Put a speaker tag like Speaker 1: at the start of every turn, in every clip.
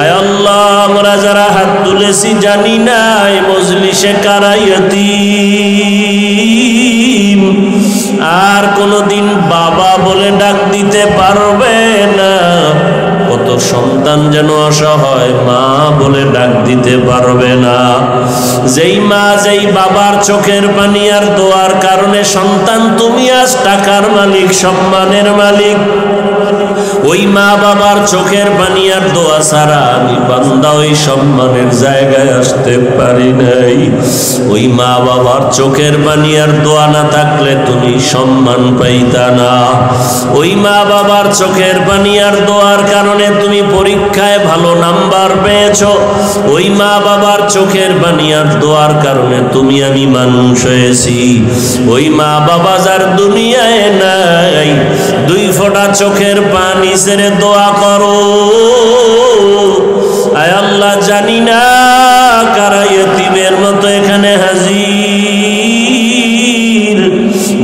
Speaker 1: আয় আল্লাহ, আমরা যারা হাত তুলেছি জানি না এই মজলিসে কারা ইয়তীম, আর কোনদিন বাবা বলে ডাক দিতে পারবে না। কত সন্তান যেন অসহায়, মা বলে ডাক দিতে পারবে না। যেই মা যেই বাবার চোখের পানি আর দোয়ার কারণে সন্তান তুমি আজ টাকার মালিক, সম্মানের মালিক, ওই মা বাবার চোখের পানি আর দোয়া ছাড়া আমি বান্দা ওই সম্মানের জায়গায় আসতে পারি নাই। ওই মা বাবার চোখের পানি আর দোয়া না থাকলে তুমি সম্মান পাইতা না। ওই মা বাবার চোখের পানি আর দোয়ার কারণে তুমি পরীক্ষায় ভালো নাম্বার পেয়েছো। ওই মা বাবার চোখের পানি আর দোয়ার কারণে তুমি আমি মানুষ হয়েছি। ওই মা বাবা যার দুনিয়ায় নাই, দুই ফোঁটা চোখের পানি ছেড়ে দোয়া করো। আয় আল্লাহ, জানি না কারা ইয়তীমের মতো এখানে হাজির।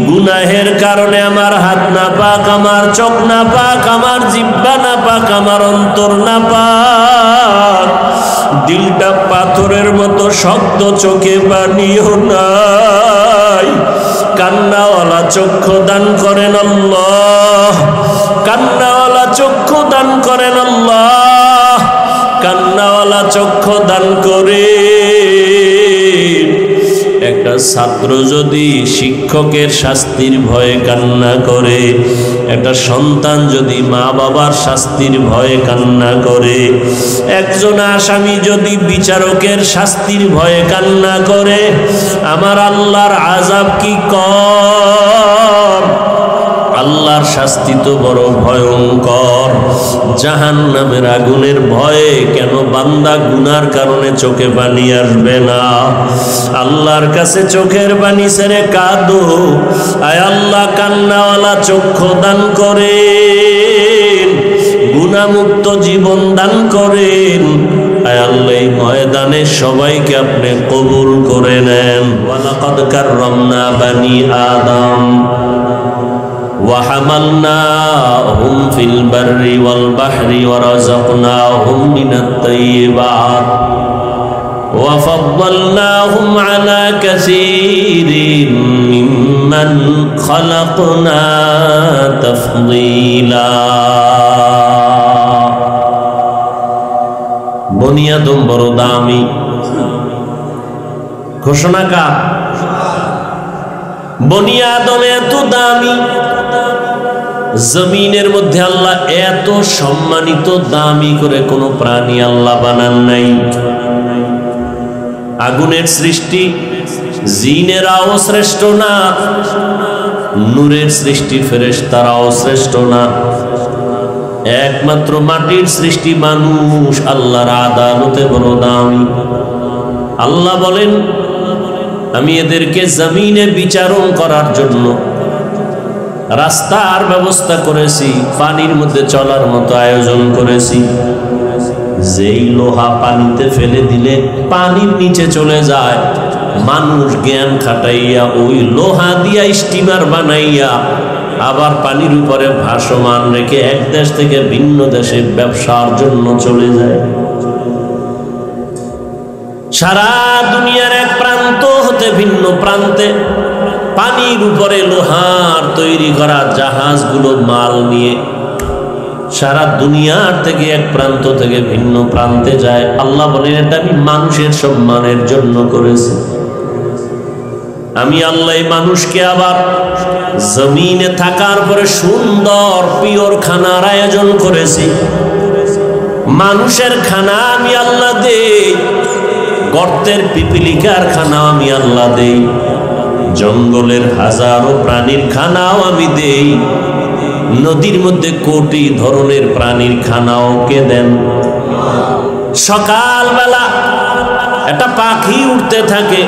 Speaker 1: গুনাহের কারণে আমার হাত না পাক, আমার চোখ না পাক, আমার জিহ্বা না পাক, আমার অন্তর না পাক, দিলটা পাথরের মতো শক্ত, চোখে পানিও নাই। কান্নাওয়ালা চক্ষু দান করেন আল্লাহ, কান্নাওয়ালা চক্ষু দান করেন আল্লাহ, কান্নাওয়ালা চক্ষু দান করে। একটা ছাত্র যদি শিক্ষকের শাস্তির ভয়ে কান্না করে, একটা সন্তান যদি মা বাবার শাস্তির ভয়ে কান্না করে, একজন আসামি যদি বিচারকের শাস্তির ভয়ে কান্না করে, আমার আল্লাহর আযাব কি কম? আল্লাহর শাস্তি তো বড় ভয়ঙ্কর। জাহান্নামের আগুনের ভয়ে কেন বান্দা গুনার কারণে চোখে পানি আসবে না? আল্লাহর কাছে চোখের পানি ছেড়ে কাঁদো। আয় আল্লাহ, কান্নাওয়ালা চক্ষু দান করেন, গুনাহমুক্ত জীবন দান করেন। আয় আল্লাহ, এই ময়দানে সবাইকে আপনি কবুল করে নেন। ওয়ালাকাদ কাররামনা বানি আদম وحملناهم في البر والبحر ورزقناهم من الطيبات وفضلناهم على كثير ممن خلقنا تفضيلا। বনি আদম বড় দামি। ঘোষণা কার? বনি আদম এত দামি, জমিনের মধ্যে আল্লাহ এত সম্মানিত দামি করে কোন প্রাণী আল্লাহ বানান নাই। আগুনের সৃষ্টি জিনেরাও শ্রেষ্ঠ না, নূরের সৃষ্টি ফেরেশতারাও শ্রেষ্ঠ না, একমাত্র মাটির সৃষ্টি মানুষ আল্লাহর আদালতে বড় দামি। আল্লাহ বলেন, আমি এদেরকে জমিনে বিচারণ করার জন্য রাস্তার ব্যবস্থা করেছি, পানির মধ্যে চলার মতো আয়োজন করেছি। যেই লোহা পানিতে ফেলে দিলে পানির নিচে চলে যায়, মানুষ জ্ঞান খাটাইয়া ওই লোহা দিয়া স্টিমার বানাইয়া আবার পানির উপরে ভাসমান রেখে এক দেশ থেকে ভিন্ন দেশে ব্যবসার জন্য চলে যায়। সারা দুনিয়ার এক প্রান্ত হতে ভিন্ন প্রান্তে পানির উপরে লোহার তৈরি করা জাহাজগুলো মাল নিয়ে সারা দুনিয়ার থেকে এক প্রান্ত থেকে ভিন্ন প্রান্তে যায়। আল্লাহ বলেন, এটা আমি মানুষের সম্মানের জন্য করেছি। আমি আল্লাহ মানুষকে আবার জমিনে থাকার পরে সুন্দর পিওর খানার আয়োজন করেছি। মানুষের খানা আমি আল্লাহ দেই, গর্তের পিপিলিকার খানাও আমি আল্লাহ দেই, জঙ্গলের হাজারো প্রাণীর খানাও আমি দেই, নদীর মধ্যে কোটি ধরনের প্রাণীর খানাও কে দেন। সকালবেলা একটা পাখি উঠতে থাকে,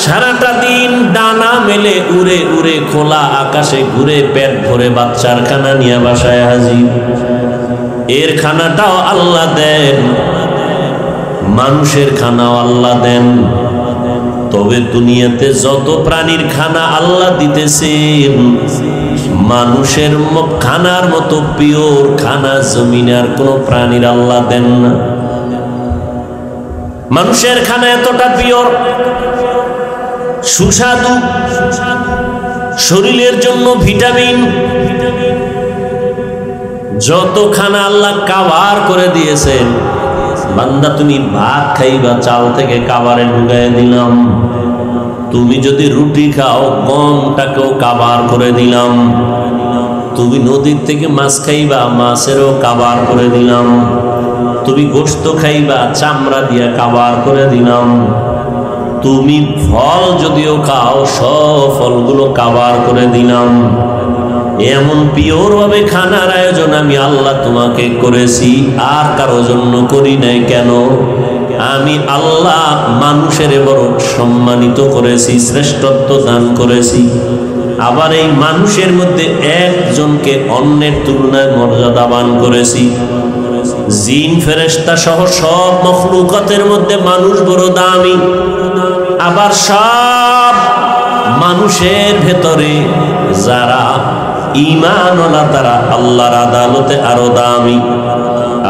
Speaker 1: সারাটা দিন ডানা মেলে উড়ে উড়ে খোলা আকাশে ঘুরে পেট ভরে বাচ্চার খানা নিয়ে বাসায় হাজির। এর খানাটাও আল্লাহ দেন, মানুষের খানাও আল্লাহ দেন। তবে দুনিয়াতে যত প্রাণীর খানা আল্লাহ দিতেছেন, মানুষের খানার মতো পিওর খানা জমিনে আর কোনো প্রাণীর আল্লাহ দেন না। মানুষের খানা এতটা পিওর, সুস্বাদু, শরীরের জন্য ভিটামিন। যত খানা আল্লাহ কাবার করে দিয়েছেন, বান্দা তুমি ভাত খাইবা, চাল থেকে কাবারে ঢুকাই দিলাম। তুমি যদি রুটি খাও, গমটাকেও কাবার করে দিলাম। তুমি নদীর থেকে মাছ খাইবা, মাছেরও কাবার করে দিলাম। তুমি গোশত খাইবা, চামড়া দিয়া কাবার করে দিলাম। তুমি ফল যদিও খাও, সব ফলগুলো কাবার করে দিলাম। এমন পিওর ভাবে খানার আয়োজন আমি আল্লাহ তোমাকে করেছি, আর কারো জন্য করি নাই। কেন? আমি আল্লাহ মানুষের বড় সম্মানিত করেছি, শ্রেষ্ঠত্ব দান করেছি। আবার এই মানুষের মধ্যে একজনকে অন্যের তুলনায় মর্যাদাবান করেছি। জিন ফেরেশতা সহ সব মখলুকাতের মধ্যে মানুষ বড় দামি। আবার সব মানুষের ভেতরে যারা ঈমানওয়ালা তারা আল্লাহর আদালতে আরো দামি।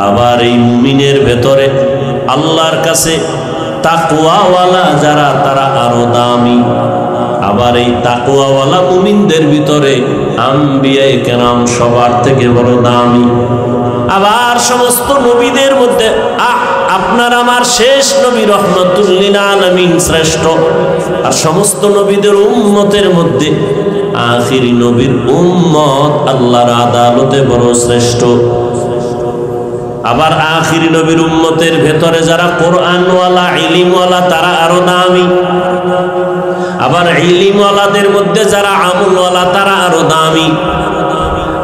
Speaker 1: আবার এই মুমিনের ভেতরে আল্লাহর কাছে তাকওয়াওয়ালা যারা তারা আরো দামি। আবার এই তাকওয়াওয়ালা মুমিনদের ভিতরে আম্বিয়ায়ে কেরাম সবার থেকে বড় দামি। আবার সমস্ত নবীদের মধ্যে আপনার আমার শেষ নবী রহমাতুল লিল আলামিন শ্রেষ্ঠ। আর সমস্ত নবীদের উম্মতের মধ্যে আখিরি নবীর উম্মত আল্লাহর আদালতে বড় শ্রেষ্ঠ। আবার আখিরি নবীর উম্মতের ভেতরে যারা কোরআনওয়ালা, ইলমওয়ালা তারা আরো দামি। আবার ইলমওয়ালাদের মধ্যে যারা আমলওয়ালা তারা আরো দামি।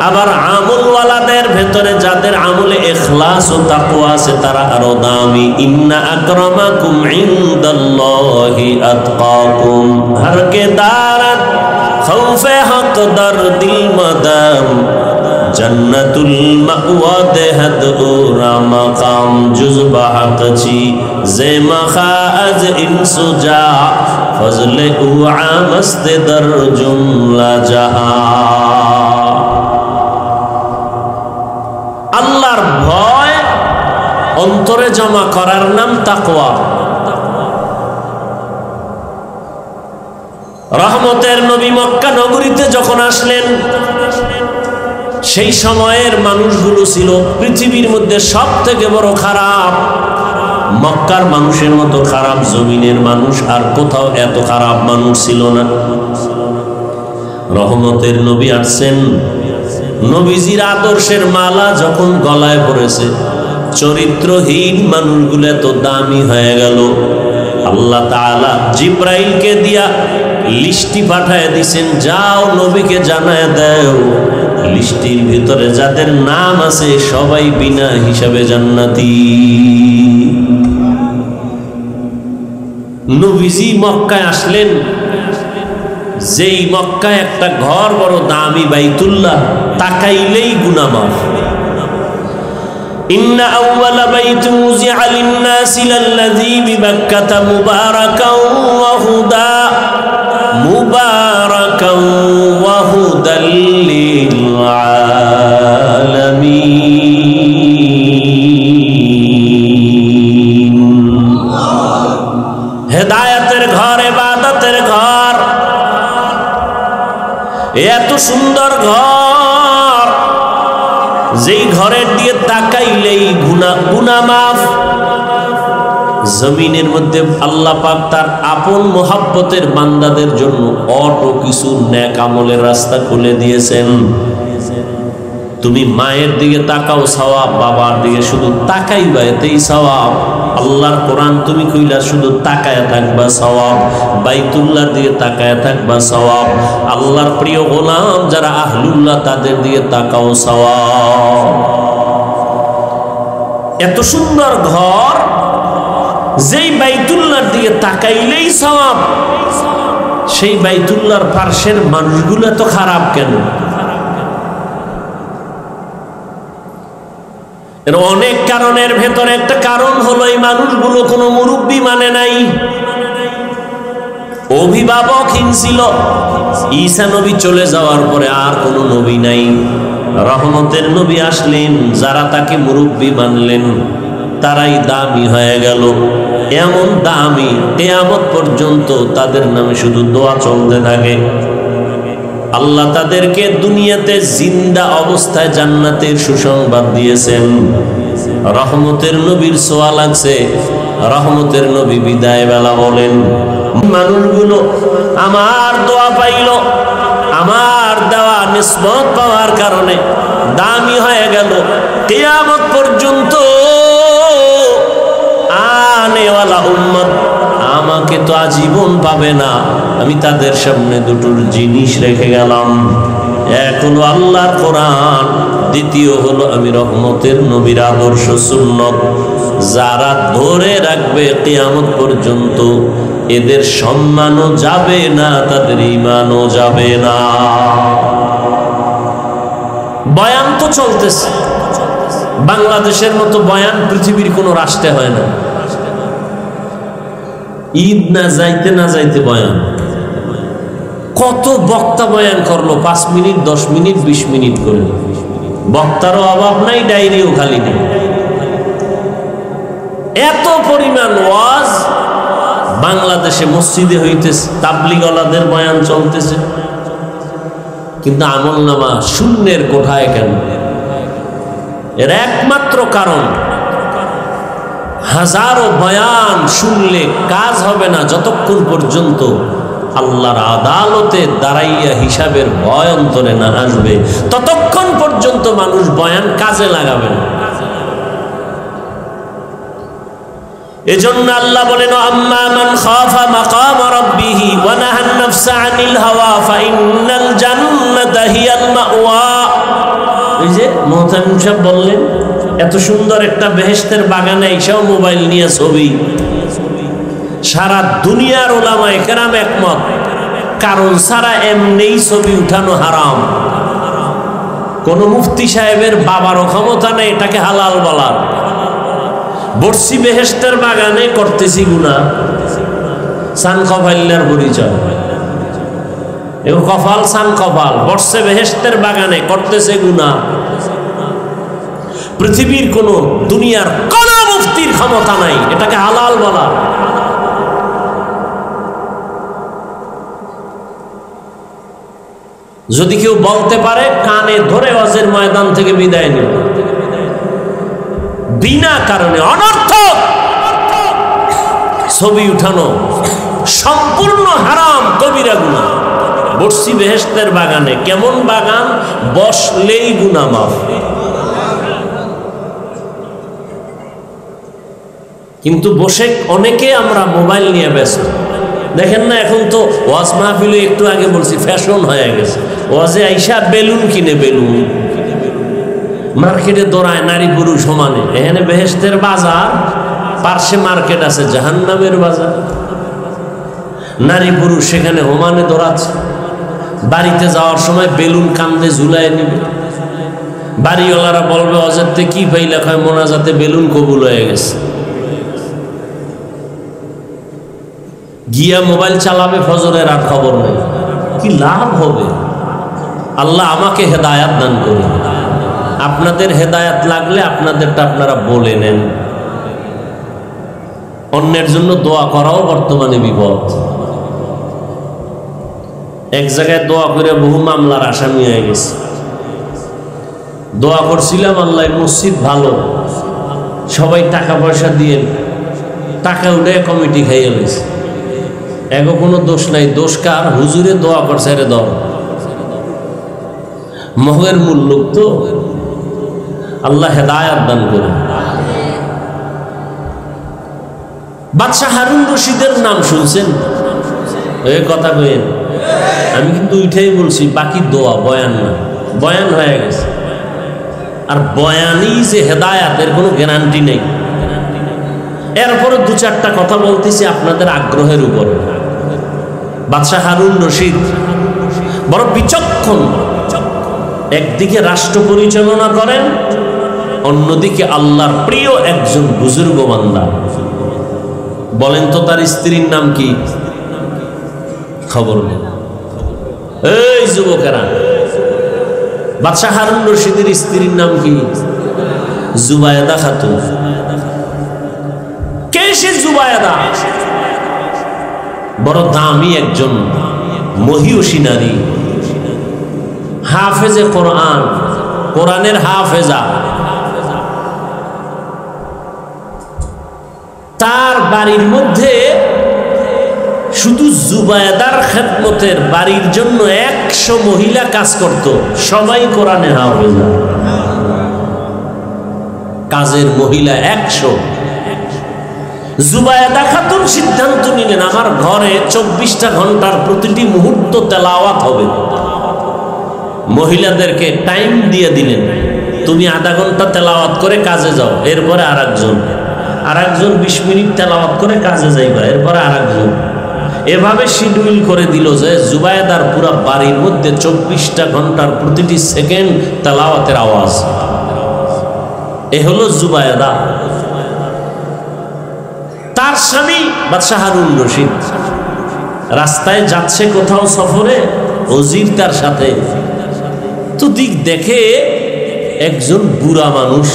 Speaker 1: আবার আমলওয়ালাদের ভেতরে যাদের আমলে ইখলাস ও তাকওয়া আছে তারা আরো দামি। ইন্না আকরামাকুম ইনদাল্লাহি আতকাকুম। হরকে দারাত খৌফে হক দরদিল মাদাম জন্নতুল মাওয়া দেহদ ওরা মাকাম জুজবা হকচি জে মখাজ ইনসুজা ফজলে উআ মস্ত দর জুমলা জাহা। আল্লাহর ভয় অন্তরে জমা করার নাম তাকওয়া। রহমতের নবী মক্কা নগরীতে যখন আসলেন, সেই সময়ের মানুষগুলো ছিল পৃথিবীর মধ্যে সব থেকে বড় খারাপ। মক্কার মানুষের মতো খারাপ জমিনের মানুষ আর কোথাও এত খারাপ মানুষ ছিল না। রহমতের নবী আসছেন, নবীজির আদর্শের মালা যখন গলায় পড়েছে, চরিত্রহীন মানুষগুলো এত দামি হয়ে গেল। আল্লাহ তাআলা জিব্রাইলকে দিয়া লিস্টি পাঠায় দিছেন, যাও নবীকে জানায় দাও লিস্টির ভিতরে যাদের নাম আছে সবাই বিনা হিসাবে জান্নাতি। নবীজি মক্কায় আসলেন, যেই মক্কায় একটা ঘর বড় দামি বাইতুল্লাহ, তাকাইলেই গুনাহ মাফ। ইন্না আউওয়ালা বাইতুন উযিআ লিন-নাসি লাল্লাযী বিবাক্কাতা মুবারাকাও ওয়া হুদা মুবারাকাও ওয়া হুদাল লিল আলামিন। হেদায়েতের ঘর, ইবাদতের ঘর, এত সুন্দর ঘর, যেই ঘরের দিয়ে তাকাইলেই গুনাহ মাফ। জমিনের মধ্যে আল্লাহ পাক তার আপন মোহাব্বতের বান্দাদের জন্য অটো কিছু নেক আমলের রাস্তা খুলে দিয়েছেন। তুমি মায়ের দিকে তাকাও সওয়াব, বাবার দিকে শুধু তাকাইবা এতেই সওয়াব। আল্লাহর কোরআন তুমি কইলা শুধু তাকায় থাকবা সওয়াব, বাইতুল্লাহর দিকে তাকায় থাকবা সওয়াব। আল্লাহর প্রিয় গোলাম যারা আহলুল্লাহ তাদের দিকে তাকাও সওয়াব। এত সুন্দর ঘর, যেই বাইতুল্লাহর দিকে তাকাইলেই সওয়াব, সেই বাইতুল্লাহর পার্শ্বের মানুষগুলো এত খারাপ কেন? এর অনেক কারণের ভেতরে একটা কারণ হলো এই মানুষগুলো কোনো মুরব্বী মানে নাই, অভিভাবকহীন ছিল। ঈসা নবী চলে যাওয়ার পরে আর কোনো নবী নাই। রহমতের নবী আসলেন, যারা তাকে মুরব্বী মানলেন তারাই দামি হয়ে গেল। এমন দামি, কিয়ামত পর্যন্ত তাদের নামে শুধু দোয়া চলতে থাকে। আল্লাহ তাদেরকে দুনিয়াতে জিন্দা অবস্থায় জান্নাতের সুসংবাদ দিয়েছেন। রহমতের নবীর ছোঁয়া লাগছে, রহমতের নবী বিদায় বেলা বলেন, মানুষগুলো আমার দোয়া পাইল, আমার দেওয়া নিসবত পাওয়ার কারণে দামি হয়ে গেল। কিয়ামত পর্যন্ত আনেওয়ালা উম্মত আমাকে তো আজীবন পাবে না। আমি তাদের সামনে দুটোর জিনিস রেখে গেলাম, এক হলো আল্লাহর কোরআন, দ্বিতীয় হলো আমি রহমতের নবীর আদর্শ সুন্নত। যারা ধরে রাখবে কিয়ামত পর্যন্ত, এদের সম্মানও যাবে না, তাদের ঈমানও যাবে না। বয়ান তো চলতেছে, বাংলাদেশের মতো বয়ান পৃথিবীর কোনো রাষ্ট্রে হয় না। ঈদ না যাইতে না যাইতে বয়ান, কত বক্তা বয়ান করলো, 5 মিনিট 10 মিনিট 20 মিনিট করে। বক্তারও অভাব নাই, ডায়েরিও খালি নেই। এত পরিমাণ ওয়াজ বাংলাদেশে মসজিদে হইতেছে, তাবলিগওয়ালাদের বয়ান চলতেছে, কিন্তু আমলনামা শূন্যের কোঠায় কেন? এর একমাত্র কারণ, হাজারো বয়ান শুনলে কাজ হবে না যতক্ষণ পর্যন্ত আল্লাহর আদালতে দাঁড়াইয়া হিসাবের ভয় অন্তরে না আসবে, ততক্ষণ পর্যন্ত মানুষ বয়ান কাজে লাগাবে না। এজন্য আল্লাহ বলেন, আম্মা মান খাফা মাকাম রাব্বিহি ওয়া নাহান নাফসা আনিল হাওয়া ফাইন্নাল জান্নাতা হিয়াল মাওয়া। এই যে মুহতামিম সাহেব বললেন, এত সুন্দর একটা বেহেশতের বাগানে এসেও মোবাইল নিয়ে ছবি। সারা দুনিয়ার উলামায়ে কেরাম একমত, কারণ ছাড়া এমনিই ছবি উঠানো হারাম। কোন মুফতি সাহেবের বাবারও ক্ষমতা নেই এটাকে হালাল বলার। বর্ষি বেহেশতের বাগানে করতেছি গুনাহ, সান কফাইল্লার পরিচয়। এও কপাল সান কপাল, বর্ষে বেহেশতের বাগানে করতেছে গুনাহ। পৃথিবীর কোন দুনিয়ার কোন মুফতির ক্ষমতা নাই এটাকে হালাল বলা। যদি কেউ বলতে পারে, কানে ধরে ওয়াজের ময়দান থেকে বিদায় নিল। বিনা কারণে অনর্থক ছবি উঠানো সম্পূর্ণ হারাম, কবিরা গুনাহ। বর্ষি বেহেশতের বাগানে, কেমন বাগান? বসলেই গুনাহ মাফ। কিন্তু বসে অনেকে আমরা মোবাইল নিয়ে ব্যস্ত। দেখেন না, এখন তো ওয়াজ মাহফিলে একটু আগে বলছি ফ্যাশন হয়ে গেছে। ওয়াজে আইসা বেলুন কিনে, বেলুন মার্কেটে দৌড়ায় নারী পুরুষ সমানে। এখানে বেহেশতের বাজার, পার্শ্বে মার্কেট আছে জাহান্নামের বাজার। নারী পুরুষ সেখানে হোমানে দৌড়াচ্ছে। বাড়িতে যাওয়ার সময় বেলুন কান্দে ঝুলায় নিবে। বাড়িওয়ালারা বলবে, অজেরতে কি পাইলা? খায় মোনাজাতে বেলুন কবুল হয়ে গেছে। গিয়া মোবাইল চালাবে ফজরের আর খবর নেই। কি লাভ হবে? আল্লাহ আমাকে হেদায়াত দান করুন। আপনাদের হেদায়াত লাগলে আপনাদেরটা আপনারা বলে নেন। অন্যের জন্য দোয়া করাও বর্তমানে বিপদ। এক জায়গায় দোয়া করে বহু মামলার আসামি হয়ে গেছে। দোয়া করছিলাম আল্লাহ মসজিদ ভালো, সবাই টাকা পয়সা দিয়ে টাকা উঠে কমিটি খাইয়ে গেছে। এগো কোনো দোষ নাই, দোষ কার? হুজুরে দোয়া করছে রে দর মহের মূল লোক তো। আল্লাহ হেদায়াত দান করুন। বাদশাহ হারুন রশিদের নাম শুনছেন? এই কথা কইেন, আমি কিন্তু উঠেই বলছি, বাকি দোয়া, বয়ান না। বয়ান হয়ে গেছে। আর বয়ানই যে হেদায়াতের কোনো গ্যারান্টি নেই। এরপরে 2-4টা কথা বলতেছি আপনাদের আগ্রহের উপরে। বাদশাহ হারুন রশিদ বড় বিচক্ষণ। একদিকে রাষ্ট্র পরিচালনা করেন, অন্যদিকে আল্লাহর প্রিয় একজন বুজুর্গ বান্দা। বলেন তো তার স্ত্রীর নাম কি? খবর নেই। এই যুবকেরা, বাদশাহ হারুন রশিদের স্ত্রীর নাম কি? জুবায়েদা খাতুন। কে সে জুবায়দা বড় দামি একজন মহিয়সী নারী, হাফেজে কোরআন, কোরআনের হাফেজা। তার বাড়ির মধ্যে শুধু জুবায়দার খেদমতের বাড়ির জন্য 100 মহিলা কাজ করত, সবাই কোরআনের হাফেজা। কাজের মহিলা 100। জুবায়দা খাতুন সিদ্ধান্ত নিলেন, আমার ঘরে 24টা ঘন্টার প্রতিটি মুহূর্ত তেলাওয়াত হবে। মহিলাদেরকে টাইম দিয়ে দিলেন, তুমি আধা ঘন্টা তেলাওয়াত করে কাজে যাও, এরপরে আরেকজন 20 মিনিট তেলাওয়াত করে কাজে যাইবা, এরপরে আরেকজন। এভাবে শিডিউল করে দিল যে জুবায়দার পুরা বাড়ির মধ্যে 24টা ঘন্টার প্রতিটি সেকেন্ড তেলাওয়াতের আওয়াজ। এ হলো জুবায়দা। তার স্বামী বাদশাহ হারুন রশিদ রাস্তায় যাচ্ছে কোথাও সফরে, ওজির তার সাথে। তো দিক দেখে একজন বুড়া মানুষ,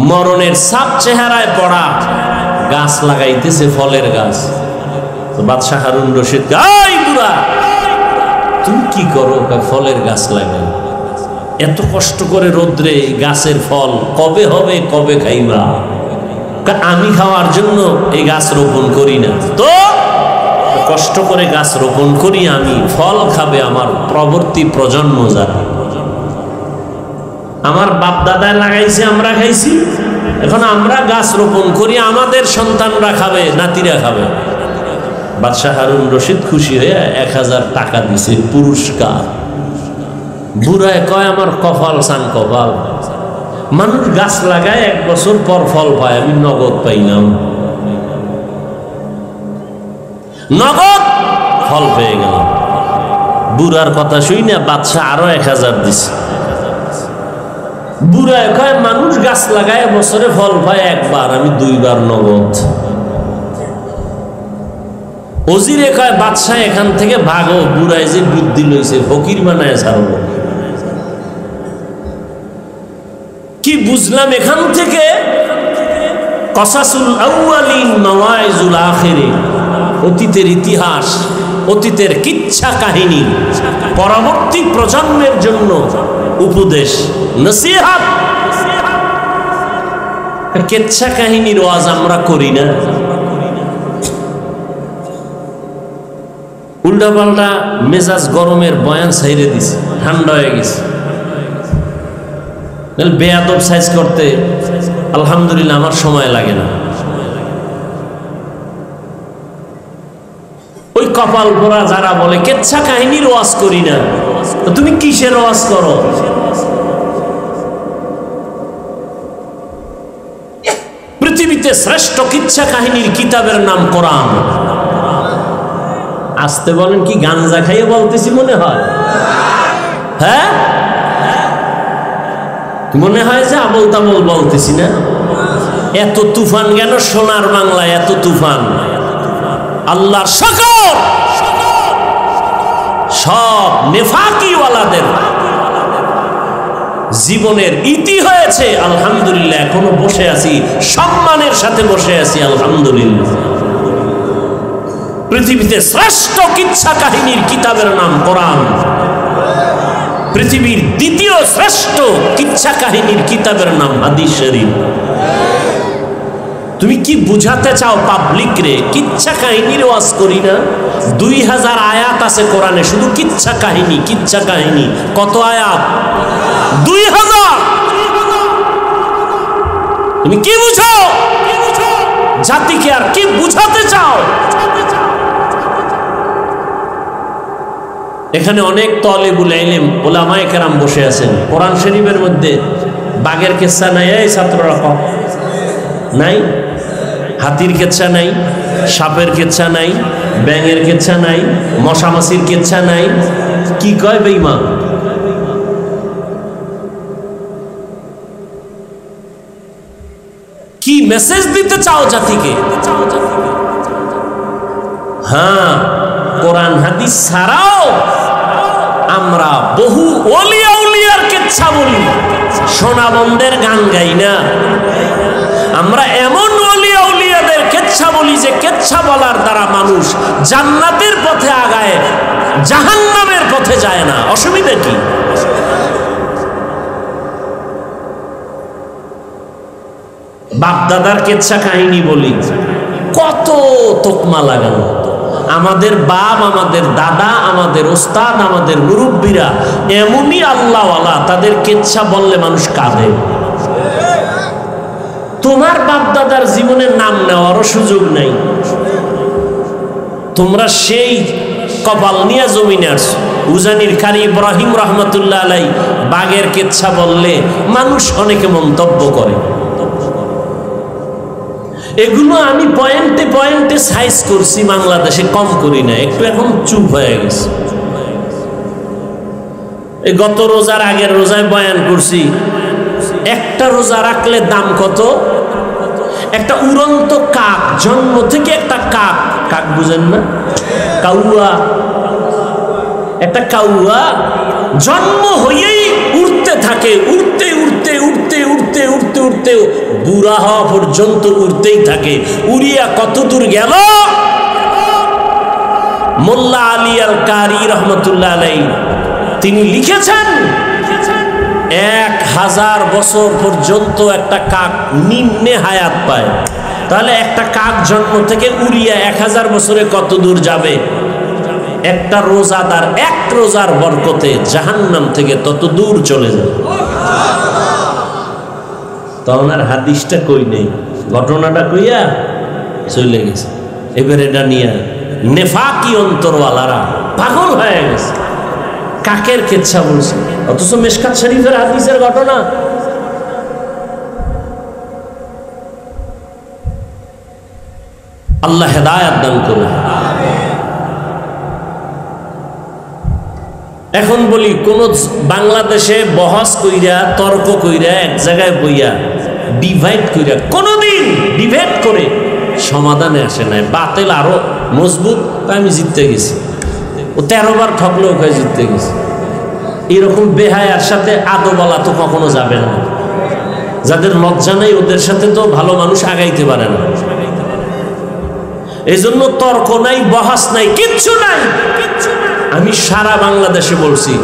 Speaker 1: মরণের ছাপ চেহারায় পড়া, গাছ লাগাইতেছে, ফলের গাছ। তো বাদশাহ হারুন রশিদ, এই বুড়া তুমি কি করো? ফলের গাছ লাগাই, এত কষ্ট করে রোদ্রে গাছের ফল কবে হবে, কবে খাইবা? আমি খাওয়ার জন্য এই গাছ রোপণ করি না, তো কষ্ট করে গাছ রোপণ করি আমি, ফল খাবে আমার পরবর্তী প্রজন্ম যারা। আমার বাপ দাদায় লাগাইছে, আমরা খাইছি, এখন আমরা গাছ রোপণ করি, আমাদের সন্তানরা খাবে, নাতিরা খাবে। বাদশাহ হারুন রশিদ খুশি হয়ে 1000 টাকা দিছে পুরস্কার। বুড়ায় কয়, আমার কপাল সান কপাল, মানুষ গাছ লাগায় 1 বছর পর ফল পায়, আমি নগদ পাইলাম, নগদ ফল পেয়ে গেলাম। বুড়ার কথা শুই না বাদশাহ আরো 1000 দিছে। বুড়ায় কয়, মানুষ গাছ লাগায় বছরে ফল পায় একবার, আমি 2 বার নগদ। ওজিরে কয়, বাদশাহ এখান থেকে ভাগো, বুড়ায় যে বুদ্ধি লইছে ফকির বানায় ছাড়ব। কি বুঝলাম এখান থেকে? কসাসুল আউয়ালিন মাওয়াইজুল আখিরিন, অতীতের ইতিহাস, অতীতের কিচ্ছা কাহিনী পরবর্তী প্রজন্মের জন্য উপদেশ, নসিহত। কিচ্ছা কাহিনীর ওয়াজ আমরা করি না, উল্টা পাল্টা মেজাজ গরমের বয়ান ছাইরে দিছে, ঠান্ডা হয়ে গেছে। বেয়াদব সাইজ করতে আলহামদুলিল্লাহ আমার সময় লাগে না। ওই কপাল পোড়া যারা বলে কিচ্ছা কাহিনীর ওয়াজ করি না, তো তুমি কিসের ওয়াজ করো? পৃথিবীতে শ্রেষ্ঠ কিচ্ছা কাহিনীর কিতাবের নাম কোরআন। আসতে বলেন, কি গাঞ্জা খাইয়ে বলতেছি মনে হয়? হ্যাঁ, মনে হয় যে আবল তাবল বলতেছি না? এত তুফান কেন সোনার বাংলায়? এত তুফান আল্লাহর শকর, সব নেফাকিওয়ালাদের জীবনের ইতি হয়েছে। আলহামদুলিল্লাহ, এখনো বসে আছি, সম্মানের সাথে বসে আছি, আলহামদুলিল্লাহ। পৃথিবীতে শ্রেষ্ঠ কিচ্ছা কাহিনীর কিতাবের নাম কোরআন। পৃথিবীর দ্বিতীয় শ্রেষ্ঠ কিচ্ছা কাহিনীর কিতাবের নাম হাদিস শরীফ। তুমি কি বুঝাতে চাও পাবলিক রে? কিচ্ছা কাহিনীর ওয়াজ করি না? 2000 আয়াত আছে কোরআনে, শুধু কিচ্ছা কাহিনী, কিচ্ছা কাহিনী। কত আয়াত? 2000। তুমি কি বুঝো? জাতিকে আর কি বুঝাতে চাও? এখানে অনেক তালিবুল ইলম উলামায়ে কেরাম বসে আছেন। কোরআন শরীফের মধ্যে বাঘের কিচ্ছা নাই? এই ছাত্ররা কম নাই? হাতির কিচ্ছা নাই, সাপের কিচ্ছা নাই, ব্যাঙের কিচ্ছা নাই, মশামাছির কিচ্ছা নাই? কি কয় বেঈমান? কি মেসেজ দিতে চাও জাতিকে? হ্যাঁ, কোরআন হাদিস ছাড়াও আমরা বহু ওলিয়া উলিয়ার কিচ্ছা বলি, সোনাবন্দের গান গাই না। আমরা এমন ওলিয়া কেচ্ছা বলার দ্বারা মানুষ জান্নাতের পথে আগায়, জাহান্নামের পথে যায় না। অসুবিধা কি? বাপদাদার কেচ্ছা কাহিনী বলি, কত তোকমা লাগানো। আমাদের বাপ, আমাদের দাদা, আমাদের ওস্তাদ, আমাদের মুরব্বীরা এমনই আল্লাহওয়ালা, তাদের কেচ্ছা বললে মানুষ কাঁদে। তোমার বাপ দাদার জীবনের নাম নেওয়ারও সুযোগ নাই। তোমরা সেই কপাল নিয়ে জমিনে আসছো। উজানির কারি ইব্রাহিম রহমতুল্লাহ আলাই বাঘের কেচ্ছা বললে মানুষ অনেকে মন্তব্য করে। এগুলো আমি পয়েন্টে পয়েন্টে সাইজ করছি, বাংলাদেশে কম করি না, একটু এখন চুপ হয়ে গেছে। এই গত রোজার আগের রোজায় বয়ান করছি, একটা রোজা রাখলে দাম কত। একটা উড়ন্ত কাক, জন্ম থেকে একটা কাক, কাক বুঝেন না, কাউয়া, একটা কাউয়া জন্ম হয়েই উড়তে থাকে, উড়তে উড়তে উড়তে উড়তে উড়তে উড়তে বুড়া হওয়া পর্যন্ত উড়তেই থাকে। উড়িয়া কত দূর গেল, মোল্লা আলী আল কারি রহমতুল্লাহ আলাই তিনি লিখেছেন 1000 বছর পর্যন্ত একটা কাক নিম্নে হায়াত পায়। তাহলে একটা কাক জন্ম থেকে উড়িয়া 1000 বছরে কত দূর যাবে। একটা রোজাদার এক রোজার বরকতে জাহান্নাম থেকে তত দূর চলে যায়। তখন আর হাদিসটা কই নেই, ঘটনাটা কইয়া চলে গেছে। এবার এটা নিয়ে নেফাকি অন্তরওয়ালারা পাগল হয়ে গেছে, কাকের কেচ্ছা বলছে, অথচ মিশকাত শরীফের হাদিসের ঘটনা। আল্লাহ হেদায়েত দান করুন। এখন বলি, কোন বাংলাদেশে বহস কইরা, তর্ক কইরা, এক জায়গায় বইয়া ডিভাইড কইরা, কোনদিন ডিভাইড করে সমাধানে আসে নাই। বাতিল আরো মজবুত, আমি জিততে গেছি। ও 13 বার ঠকলেও ওকে জিততে গেছে। এরকম বেহায়ার সাথে আদো বলা তো কখনো যাবে না। যাদের লজ্জা নাই ওদের সাথে তো ভালো মানুষ আগাইতে পারে না। এই জন্য তর্ক নাই, বহাস নাই, কিচ্ছু নাই। আমি সারা বাংলাদেশে বলছি,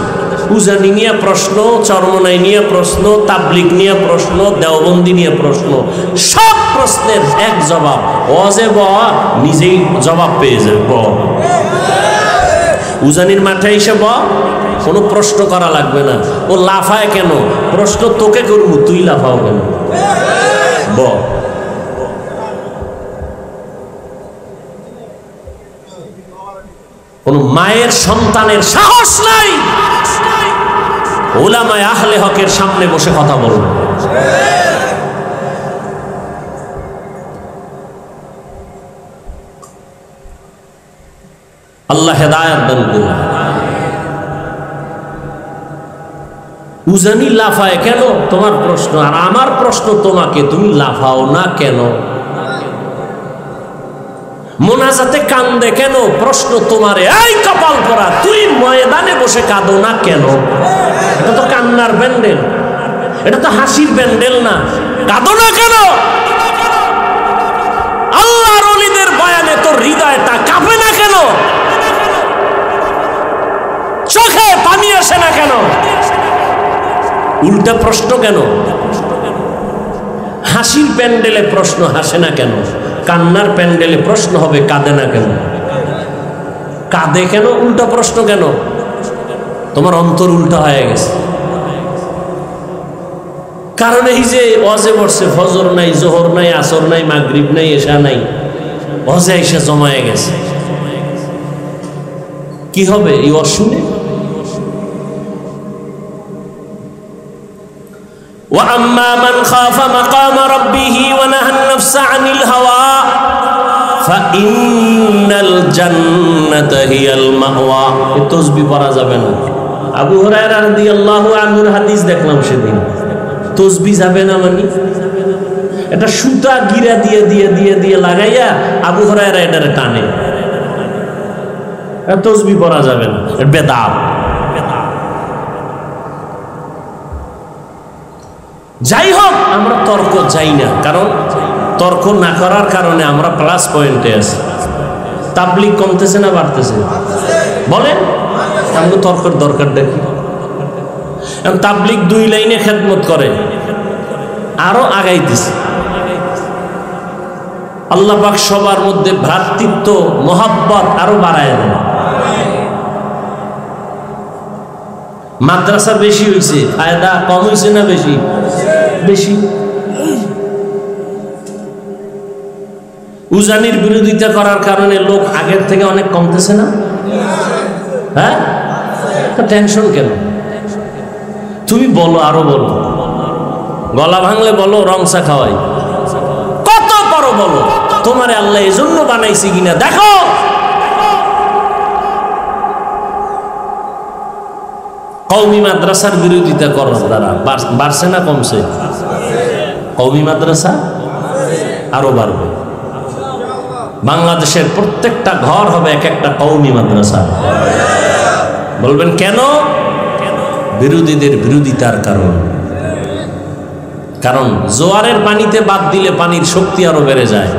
Speaker 1: উজানি নিয়ে প্রশ্ন, চরমনাই নিয়ে প্রশ্ন, তাবলিগ নিয়ে প্রশ্ন, দেওবন্দি নিয়ে প্রশ্ন, সব প্রশ্নের এক জবাব, ওয়াজে ব নিজেই জবাব পেয়ে যাবে। উজানির মাঠে এসে ব, কোনো প্রশ্ন করা লাগবে না। ও লাফায় কেন, প্রশ্ন তোকে করবো, তুই লাফাও কেন, ব। কোন মায়ের সন্তানের সাহস নাই উলামায়ে আহলে হকের সামনে বসে কথা বলবে। আল্লাহ হেদায়েত দান করুন। উজানি লাফায় কেন, তোমার প্রশ্ন। আর আমার প্রশ্ন তোমাকে, তুমি লাফাও না কেন? মোনাজাতে কান্দে কেন, প্রশ্ন তোমারে। এই কপাল পরা, তুই ময়দানে বসে কাঁদো না কেন? এটা তো কান্নার প্যান্ডেল, এটা তো হাসির প্যান্ডেল না। কাঁদো না কেন? আল্লাহর ওলিদের বয়ানে তোর হৃদয়টা কাঁপে না কেন? চোখে পানি আসে না কেন? উল্টা প্রশ্ন কেন? হাসির প্যান্ডেলে প্রশ্ন হাসে না কেন? কান্নার প্যান্ডেলে প্রশ্ন হবে কাঁদে না কেন? কাঁদে কেন? উল্টা প্রশ্ন কেন? তোমার অন্তর উল্টা হয়ে গেছে। কারণ এই যে ওয়াজে বসছে, ফজর নাই, জোহর নাই, আসর নাই, মাগরিব নাই, এশা নাই, ওয়াজে এসে জমায়ে গেছে। কি হবে এই ওয়াজ শুনে? وَأَمَّا مَنْ خَافَ مَقَامَ رَبِّهِ وَنَهَى النَّفْسَ عَنِ الْهَوَى فَإِنَّ الْجَنَّةَ هِيَ الْمَأْوَى। এই তাসবিহ পড়া যাবে না। আবু হুরায়রা রাদিয়াল্লাহু আনহুর হাদিস দেখলাম সেদিন। তাসবিহ যাবে না মানে এটা সুতা গিরা দিয়ে দিয়ে দিয়ে দিয়ে লাগাইয়া আবু হুরায়রা এটারে টানে। তাসবিহ পড়া যাবে না, বেদাত। যাই হোক, আমরা তর্ক যাই না, কারণ তর্ক না করার কারণে আমরা প্লাস পয়েন্টে আছি। তাবলীগ কমতেছে না বাড়তেছে? বলেন, আমাকে তর্কের দরকার দেখি। তাবলীগ 2 লাইনে খেদমত করে, আরো আগাইতেছে। আল্লাহ পাক সবার মধ্যে ভ্রাতৃত্ব মহব্বত আরো বাড়ায় দেন। মাদ্রাসা বেশি হয়েছে, ফায়দা কম হয়েছে না বেশি? বেশি। উজানির বিরোধিতা করার কারণে লোক আগের থেকে অনেক কমতেছে না? হ্যাঁ, টেনশন কেন? তুমি বলো, আরো বলো। গলা ভাঙলে বলো রং চা খাওয়াই, কত বড় বলো। তোমারে আল্লাহ এজন্য বানাইছে কিনা দেখো। কওমি মাদ্রাসার বিরোধিতা করার দ্বারা বাড়ছে না কমছে? কওমি মাদ্রাসা আরো বাড়বে। বাংলাদেশের প্রত্যেকটা ঘর হবে এক একটা কওমি মাদ্রাসা। বলবেন কেন? বিরোধীদের বিরোধিতার কারণ। কারণ জোয়ারের পানিতে বাদ দিলে পানির শক্তি আরো বেড়ে যায়।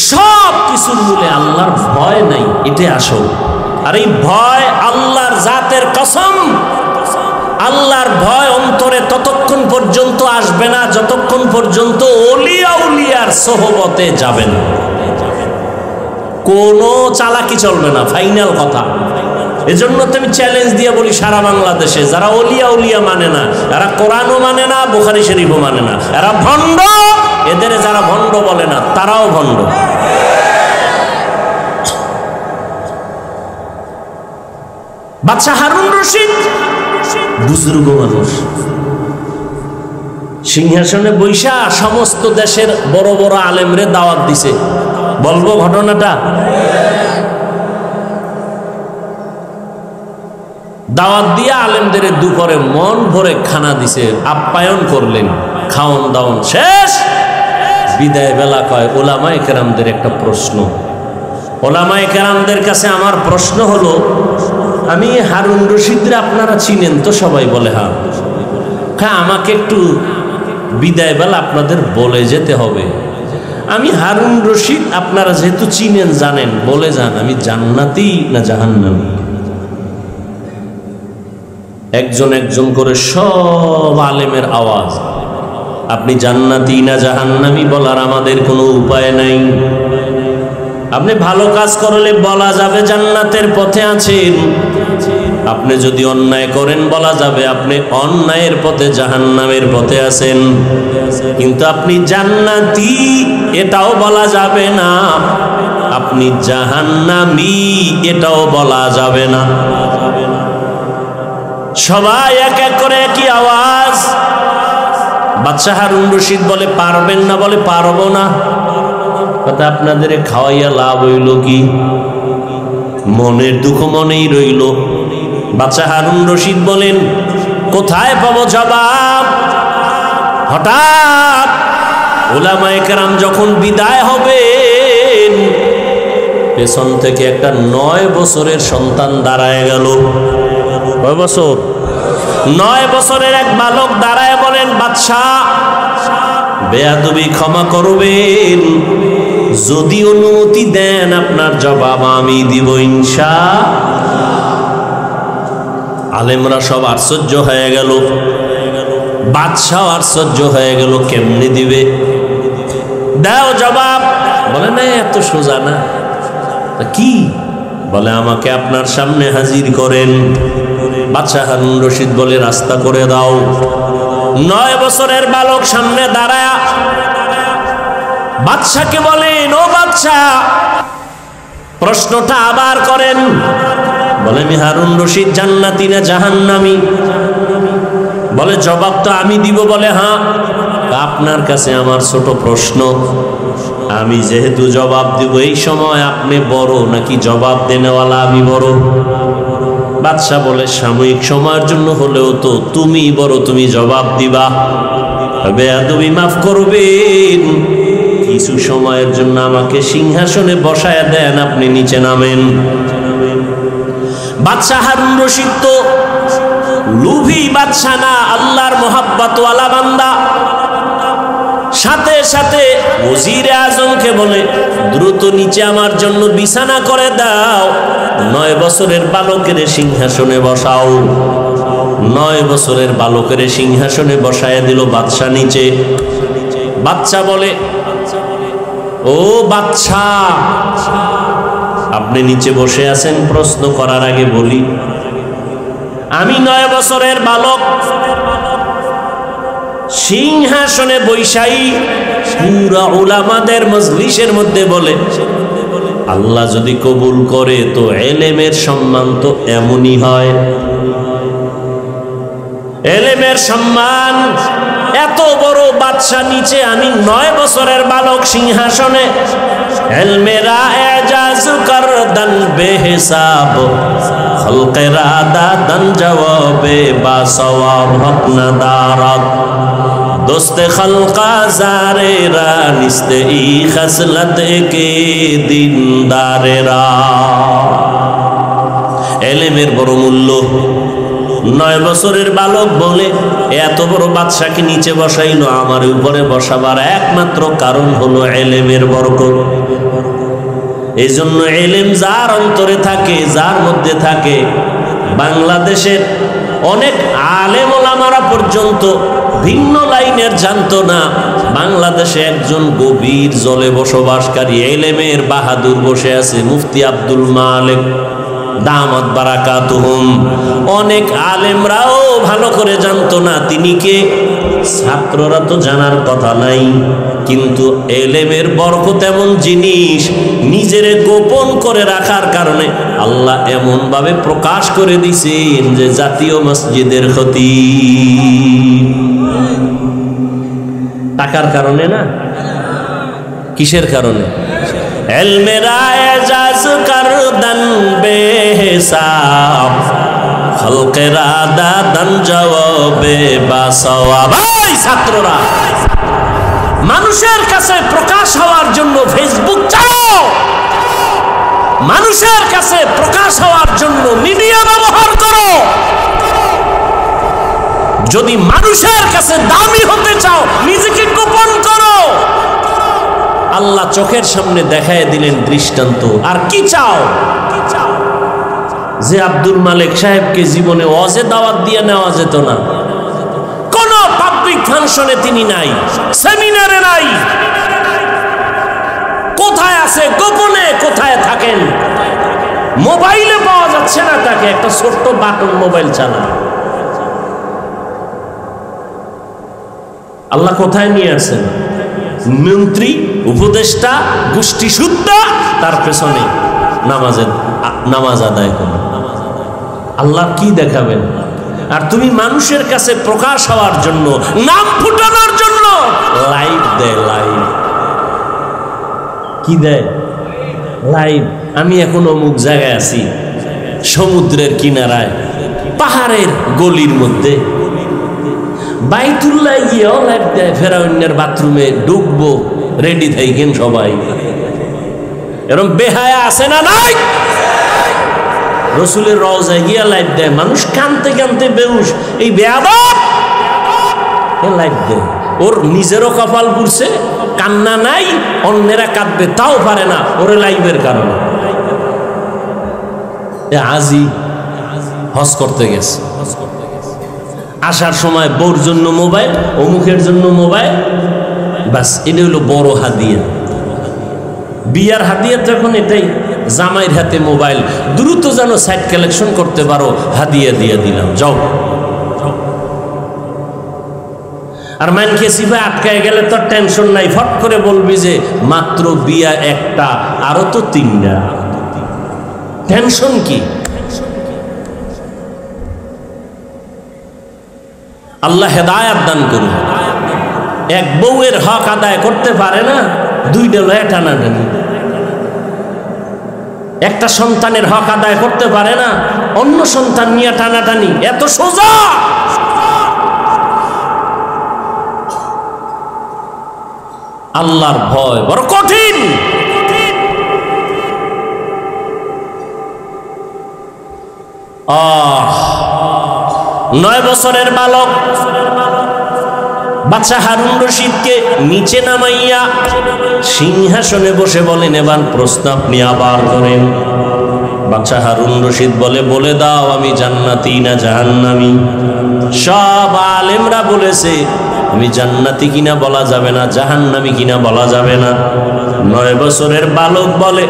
Speaker 1: সব কিছুর মূলে আল্লাহর ভয় নাই, এটাই আসল। আর এই ভয় আল্লাহর জাতের কসম, আল্লাহর ভয় অন্তরে ততক্ষণ পর্যন্ত আসবে না যতক্ষণ পর্যন্ত ওলিয়া উলিয়ার সোহবতে যাবেন। কোনো চালাকি চলবে না, ফাইনাল কথা। এজন্য তুমি চ্যালেঞ্জ দিয়ে বলি, সারা বাংলাদেশে যারা ওলিয়া উলিয়া মানে না, এরা কোরআনও মানে না, বুখারী শরীফও মানে না, এরা ভণ্ড। এদের যারা ভণ্ড বলে না তারাও ভণ্ড। বাদশা হারুন রশিদ বুজুর্গ মানুষ, সিংহাসনে বৈশা সমস্ত দেশের বড় বড় আলেমরে দাওয়াত দিছে। বলবো ঘটনাটা? দাওয়াত দিয়ে আলেমদের দুপুরে মন ভরে খানা দিছে, আপ্যায়ন করলেন, খাওন দাওন শেষ। বিদায় বেলা কয় ওলামায়ে কেরামদের একটা প্রশ্ন। ওলামায়ে কেরামদের কাছে আমার প্রশ্ন হলো, আমি হারুন রশিদরে আপনারা চিনেন তো? সবাই বলে হ্যাঁ। আমাকে একটু বিদায় বেলা আপনাদের বলে যেতে হবে, আমি হারুন রশিদ আপনারা যেহেতু চিনেন জানেন, বলে যান আমি জান্নাতি না জাহান্নামী। একজন একজন করে সব আলেমের আওয়াজ, আপনি জান্নাতি না জাহান্নামী বলার আমাদের কোনো উপায় নাই। আপনি ভালো কাজ করলে বলা যাবে জান্নাতের পথে আছেন, আপনি যদি অন্যায় করেন বলা যাবে আপনি অন্যায়ের পথে জাহান্নামের পথে আছেন। কিন্তু আপনি জান্নাতি এটাও বলা যাবে না, আপনি জাহান্নামী এটাও বলা যাবে না। সবাই এক এক করে একই আওয়াজ। বাদশা হারুন রশিদ বলে পারবেন না? বলে পারবো না। কথা আপনাদের খাওয়াইয়া লাভ হইল কি? মনের দুঃখ মনেই রইল। বাদশা হারুন রশিদ বলেন কোথায় পাবো জবাব? হঠাৎ উলামায়ে কেরাম যখন বিদায় হবেন, পেছন থেকে একটা 9 বছরের সন্তান দাঁড়ায় গেল। কয় বছর? 9 বছরের এক বালক দাঁড়ায় বলেন, বাদশাহ বেয়াদবি ক্ষমা করবেন, যদি অনুমতি দেন আপনার জবাব আমি দিব ইনশাআল্লাহ। আলেমরা সব আশ্চর্য হয়ে গেল, বাদশাহ আশ্চর্য হয়ে গেল, কেমনে দিবে? দাও জবাব। বলে না এত সোজা না। কি? বলে আমাকে আপনার সামনে হাজির করেন। বাদশা হারুন রশিদ বলে রাস্তা করে দাও। 9 বছরের বালক সামনে দাঁড়ায় বাদশাকে বলেন, ও বাদশা প্রশ্নটা আবার করেন। বলে আমি হারুন রশিদ জান্নাতি না জাহান্নামী? বলে জবাব তো আমি দিব। বলে হ্যাঁ। আপনার কাছে আমার ছোট প্রশ্ন, আমি যেহেতু জবাব দিব এই সময় আপনি বড় নাকি জবাব দেনেওয়ালা আমি বড়? বাদশা বলে সাময়িক সময়ের জন্য হলেও তো তুমি বড়, তুমি জবাব দিবা। বেয়াদবি মাফ করবেন, কিছু সময়ের জন্য আমাকে সিংহাসনে বসায় দেন, আপনি নিচে নামেন। বাদশা হারুন রশিদ তো লোভী বাদশা না, আল্লাহর মোহাব্বতওয়ালা বান্দা। সাথে সাথে ওজিরে আজমকে বলে, দ্রুত নিচে আমার জন্য বিছানা করে দাও, 9 বছরের বালকের সিংহাসনে বসাও। 9 বছরের বালকের সিংহাসনে বসায় দিল বাদশা নিচে। বাদশা বলে, ও বাদশা, আপনি নিচে বসে আছেন, প্রশ্ন করার আগে বলি, আমি 9 বছরের বালক সিংহাসনে বৈশাই পুরা উলামাদের মজলিসের মধ্যে বলে, আল্লাহ যদি কবুল করে তো এলেমের সম্মান তো এমনই হয়। এলেমের সম্মান এত বড় বাদশা নিচে, আমি 9 বছরের বালক সিংহাসনে। এলমেরা এজাজ করদান বেহিসাব, খলকেরা দাদান জবাবে বা সওয়াব হক না দারাত, দোস্তে খলকা জারেরা নিস্তে ই খসলত কে দিনদারেরা। এলেমের বড় মূল্য। 9 বছরের বালক বলে, এত বড় বাদশাকে নিচে বসাইলো, আমার উপরে বসাবার একমাত্র কারণ হলো এলেমের বরকত। এই জন্য এলেম যার অন্তরে থাকে, যার মধ্যে থাকে, বাংলাদেশের অনেক আলেম ওলামারা পর্যন্ত ভিন্ন লাইনের জানতো না। বাংলাদেশে একজন গভীর জলে বসবাসকারী এলেমের বাহাদুর বসে আছে, মুফতি আব্দুল মালিক দামাত বারাকাতুহুম। অনেক আলেমরাও ভালো করে জানতো না তিনি কে, ছাত্ররা তো জানার কথা নাই। কিন্তু এলেমের বরকত এমন জিনিস, নিজেরে গোপন করে রাখার কারণে আল্লাহ এমন ভাবে প্রকাশ করে দিছেন যে জাতীয় মসজিদের খতিব। টাকার কারণে না, কিসের কারণে? এলমেরা এজাজ করদান বেহিসাব, খলকেরা দাদান জবাবে বা সওয়াব। ভাই ছাত্ররা, মানুষের কাছে প্রকাশ হওয়ার জন্য ফেসবুক চালাও, মানুষের কাছে প্রকাশ হওয়ার জন্য মিডিয়া ব্যবহার করো। যদি মানুষের কাছে দামি হতে চাও, নিজেকে গোপন করো। আল্লাহ চোখের সামনে দেখায় দিলেন দৃষ্টান্ত। আর কি চাও? যে আব্দুল মালিক সাহেবকে জীবনে ওয়াজে দাওয়াত দিয়ে নেওয়া যেত না, কোন পাবলিক ফাংশনে তিনি নাই, সেমিনারে নাই, কোথায় আছে গোপনে, কোথায় থাকেন, মোবাইলে পাওয়া যাচ্ছে না তাকে, একটা ছোট্ট বাটন মোবাইল চালায়। আল্লাহ কোথায় নিয়ে আসেন? মন্ত্রী, উপদেষ্টা, গোষ্ঠী সুদ্ধা, তার পেছনে নামাজ আদায় করে। আল্লাহ কি দেখাবেন? আর তুমি মানুষের কাছে প্রকাশ হওয়ার জন্য, নাম ফুটানোর জন্য লাইভ দেয়। লাইভ কি দেয়? লাইভ। আমি এখন অমুক জায়গায় আছি, সমুদ্রের কিনারায়, পাহাড়ের গলির মধ্যে, বাইতুল্লাহ গিয়েও লাইভ দেয়। ফেরাউনের বাথরুমে ঢুকবো, রেডি থাকেন সবাই। এরকম বেহায়া আছে না নাই? রসুলের রওজায় গিয়া লাইভ দেয়, মানুষ কানতে কানতে বেহুশ। এই বেয়াদব লাইভ দেয়। ওর নিজেরও কপাল পুড়ছে, কান্না নাই, অন্যেরা কাঁদবে তাও পারে না, ওরে লাইভের কারণে। আজি হজ করতে গেছে, আসার সময় বউর জন্য মোবাইল, অমুকের জন্য মোবাইল, বাস এটা হলো বড় হাদিয়া। বিয়ার হাদিয়া যখন এটাই, জামাইয়ের হাতে মোবাইল, দ্রুত যেন সাইট কালেকশন করতে পারো, হাদিয়া দিয়ে দিলাম, যাও। আর মানকে সিফা আটকায় গেলে তো টেনশন নাই, ফট করে বলবি যে মাত্র বিয়া একটা, আরো তো 3টা, টেনশন কি? আল্লাহ হেদায়াত দান করুন। এক বউয়ের হক আদায় করতে পারে না, 2টা লয়ে টানাটানি। একটা সন্তানের হক আদায় করতে পারে না, অন্য সন্তান নিয়ে টানাটানি। এত সোজা? আল্লাহর ভয় বড় কঠিন। 9 বছরের বালক বাদশাহ হারুন রশিদকে নিচে নামাইয়া সিংহাসনে বসে বলেন, এবার প্রশ্ন আপনি আবার করেন। বাদশাহ হারুন রশিদ বলে দাও আমি জান্নাতি না জাহান্নামী? সব আলেমরা বলেছে আমি জান্নাতি কিনা বলা যাবে না, জাহান্নামী কিনা বলা যাবে না। 9 বছরের বালক বলে,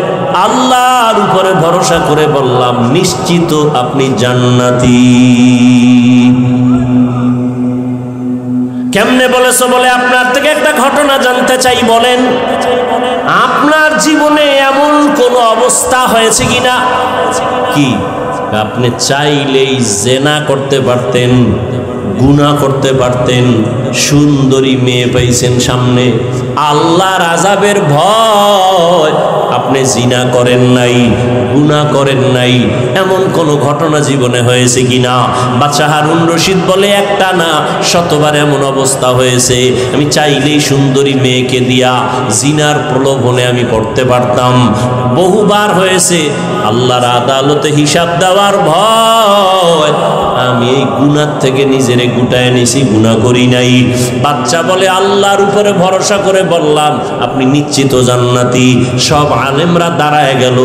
Speaker 1: আল্লাহর উপরে ভরসা করে বললাম নিশ্চিত আপনি জান্নাতি। কেমনে বলেছো? বলে আপনার থেকে একটা ঘটনা জানতে চাই, বলেন আপনার জীবনে এমন কোন অবস্থা হয়েছে কিনা? কি আপনি চাইলেই জেনা করতে পারতেন, গুনাহ করতে পারতেন, সুন্দরী মেয়ে পাইছেন সামনে, আল্লাহর আযাবের ভয় আপনি জিনা করেন নাই, গুনাহ করেন নাই, এমন কোন ঘটনা জীবনে হয়েছে কিনা? বাদশাহ হারুন রশিদ বলে, একটা না শতবার এমন অবস্থা হয়েছে, আমি চাইলেই সুন্দরী মেয়েকে দিয়া জিনার প্রলোভনে আমি পড়তে পারতাম। বহুবার হয়েছে, আল্লাহর আদালতে হিসাব দেওয়ার ভয় আমি এই গুনাহ থেকে নিজেরে গুটায় নিছি, গুনাহ করি নাই। বাচ্চা বলে, আল্লাহর উপরে ভরসা করে বললাম আপনি নিশ্চিত জান্নাতি। সব আলেমরা দাঁড়ায় গেল,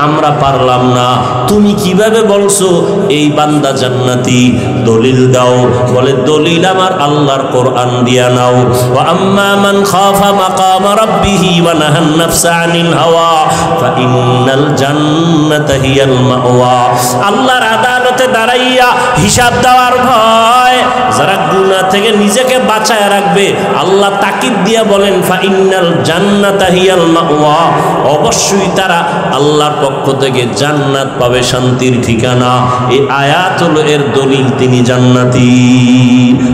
Speaker 1: আমরা পারলাম না, তুমি কিভাবে বলছো এই বান্দা জান্নাতি? দলিল দাও। বলে, দলিল আমার আল্লাহর কোরআন দিয়া নাও। ওয়া আম্মা মান খাফা মাকাম রাব্বিহি ওয়া নাহান নাফসা আনিল হাওয়া ফাইন্নাল জান্নাতা হিয়াল মাওয়া। আল্লাহর আদালতে দাঁড়াইয়া হিসাব দেওয়ার ভয় যারা গুনাহ থেকে নিজেকে বাঁচায় রাখবে, আল্লাহ তাকিদ দিয়া বলেন ফাইন্নাল জান্নাতা হিয়াল মাওয়া, অবশ্যই তারা আল্লাহর পক্ষ থেকে জান্নাত পাবে, শান্তির ঠিকানা। এই আয়াত হলো এর দলিল, তিনি জান্নাতি।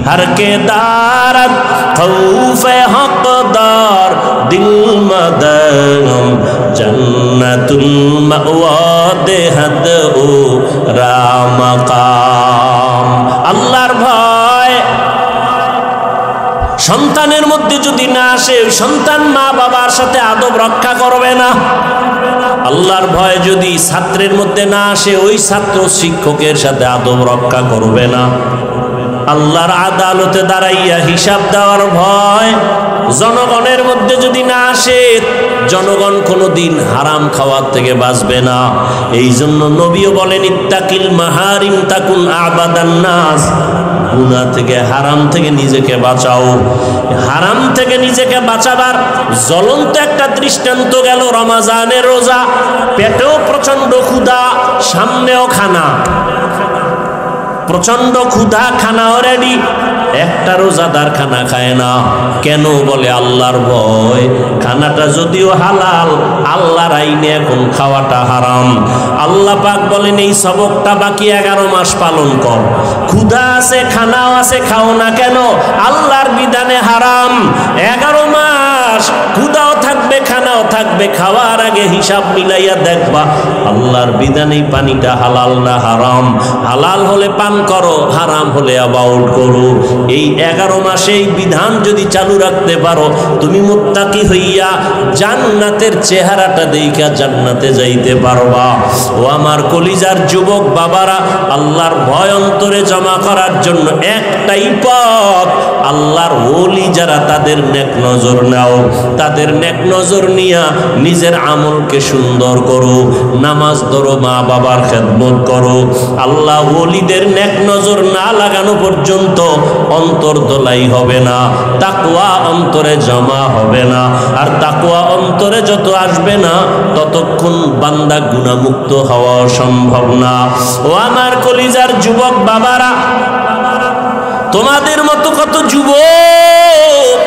Speaker 1: হর কে দারাত খৌফে হকদার দিল মাদাম জান্নাতুল মাওয়া দেহাদ ও রামাকাম। আল্লাহর ভয় সন্তানের মধ্যে যদি না আসে, ওই সন্তান মা বাবার সাথে আদব রক্ষা করবে না। আল্লাহর ভয় যদি ছাত্রের মধ্যে না আসে, ওই ছাত্র শিক্ষকের সাথে আদব রক্ষা করবে না। আল্লাহর আদালতে দাঁড়াইয়া হিসাব দেওয়ার ভয় জনগণের মধ্যে যদি না আসে, জনগণ কোনোদিন হারাম খাওয়ার থেকে বাঁচবে না। এই জন্য নবীও বলেন, ইত্তাকিল মাহারিম তাকুন আবাদান নাস। গুনাহ থেকে, হারাম থেকে নিজেকে বাঁচাও। হারাম থেকে নিজেকে বাঁচাবার জ্বলন্ত একটা দৃষ্টান্ত গেল রমজানের রোজা। পেটেও প্রচন্ড ক্ষুধা, সামনেও খানা, প্রচন্ড ক্ষুধা, খানাও রেডি। একটা রোজাদার খানা খায় না কেন? বলে আল্লাহর ভয়। খানাটা যদিও হালাল, আল্লাহর আইনে এখন খাওয়াটা হারাম। আল্লাহ পাক বলেন, এই সবকটা বাকি 11 মাস পালন কর। ক্ষুধা আছে, খানাও আছে, খাও না কেন? আল্লাহর বিধানে হারাম। 11 মাস ক্ষুধাও থাকবে, খানাও থাকবে, খাওয়ার আগে হিসাব মিলাইয়া দেখবা আল্লাহর বিধানে পানিটা হালাল না হারাম। হালাল হলে পান করো, হারাম হলে অ্যাবাউট করো। এই 11 মাসে এই বিধান যদি চালু রাখতে পারো, তুমি মুত্তাকি হইয়া জান্নাতের চেহারাটা দেইখা জান্নাতে যাইতে পারবা। ও আমার কলিজার যুবক বাবারা, আল্লাহর ভয় অন্তরে জমা করার জন্য একটাই পথ, আল্লাহর ওলি যারা তাদের নেক নজর নাও। তাদের নেক নজর নিয়া নিজের আমলকে সুন্দর করো, নামাজ ধরো, মা বাবার খেদমত করো। আল্লাহ ওলিদের নেক নজর না লাগানো পর্যন্ত অন্তর দোলাই হবে না, তাকওয়া অন্তরে জমা হবে না। আর তাকওয়া অন্তরে যত আসবে না, ততক্ষণ বান্দা গুনাহমুক্ত হওয়া সম্ভব না। ও আমার কলিজার যুবক বাবারা, তোমাদের মতো কত যুবক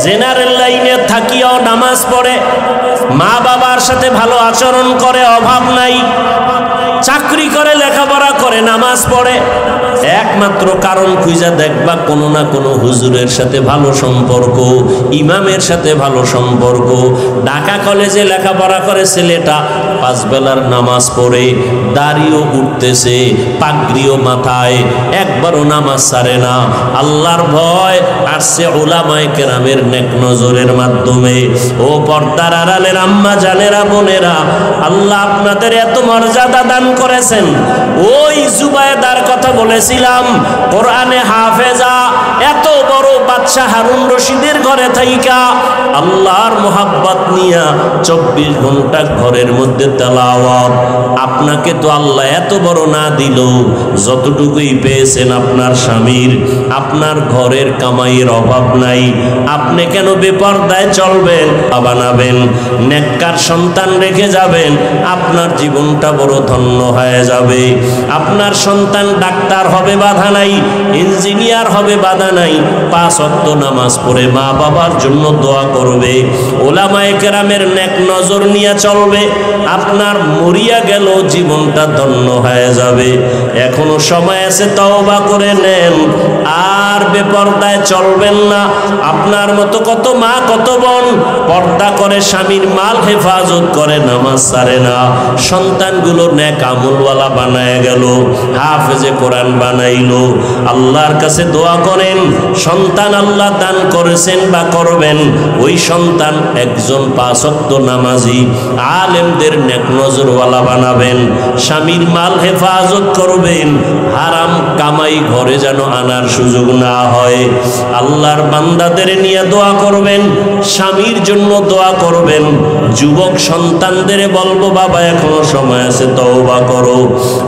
Speaker 1: জেনারেল লাইনে থাকিয়াও নামাজ পড়ে, মা বাবার সাথে ভালো আচরণ করে, অভাব নাই, চাকরি করে, লেখাপড়া করে, নামাজ পড়ে। একমাত্র কারণ খুঁজা দেখবা কোনো না কোনো হুজুরের সাথে ভালো সম্পর্ক, ইমামের সাথে ভালো সম্পর্ক। ঢাকা কলেজে লেখাপড়া করে ছেলেটা, 5 বেলার নামাজ পড়ে, দাড়িও উঠতেছে, পাগড়িও মাথায়, একবারও নামাজ ছাড়ে না। আল্লাহর ভয় আসছে উলামায়ে কেরামের নেক নজরের মাধ্যমে। ও পর্দার আড়ালের আম্মা জানেরা, বোনেরা, আল্লাহ আপনাদের এত মর্যাদা দান করেছেন। ওই জুবায়দার কথা বলেছিলাম, কোরআনে হাফেজা, এত বড় বাদশাহ হারুন রশিদের ঘরে থাইকা আল্লাহর মোহাব্বত নিয়া 24 ঘন্টা ঘরের মধ্যে তেলাওয়াত। আপনাকে তো আল্লাহ এত বড় না দিল, যতটুকুই পেয়েছেন আপনার স্বামীর, আপনার ঘরের কামাইয়ের অভাব নাই, আপনি কেন বেপরদায় চলবেন, বানাবেন, নেককার সন্তান রেখে যাবেন, আপনার জীবনটা বড় ধন্য হয়ে যাবে। আপনার সন্তান ডাক্তার হবে বাধা নাই, ইঞ্জিনিয়ার হবে বাধা নাই, 5 ওয়াক্ত নামাজ পড়ে মা বাবার জন্য দোয়া করবে, ওলামায়ে কেরামের নেক নজর নিয়ে চলবে, আপনার মরিয়া গেল জীবনটা ধন্য হয়ে যাবে। এখনো সময় আছে, তওবা করে নেন, আর বেপরদায় চলবেন না। আপনার মতো কত মা কত বোন পর্দা করে স্বামীর মাল হেফাজত করে, নামাজ ছাড়ে না, সন্তানগুলো নেক আমলওয়ালা বানায় গেল, হাফেজে কোরআন বানাইলো। আল্লাহর কাছে দোয়া করেন, সন্তান আল্লাহ দান করেছেন বা করবেন, ওই সন্তান একজন 5 ওয়াক্ত নামাজি আলেমদের নেক নজরওয়ালা বানাবেন, স্বামীর মাল হেফাজত করবেন, হারাম কামাই ঘরে যেন আনার সুযোগ না হয়। আল্লাহর বান্দাদের নিয়ে দোয়া করবেন, স্বামীর জন্য দোয়া করবেন। যুবক সন্তানদের বলবো, বাবা এখনো সময় আছে, তওবা করো,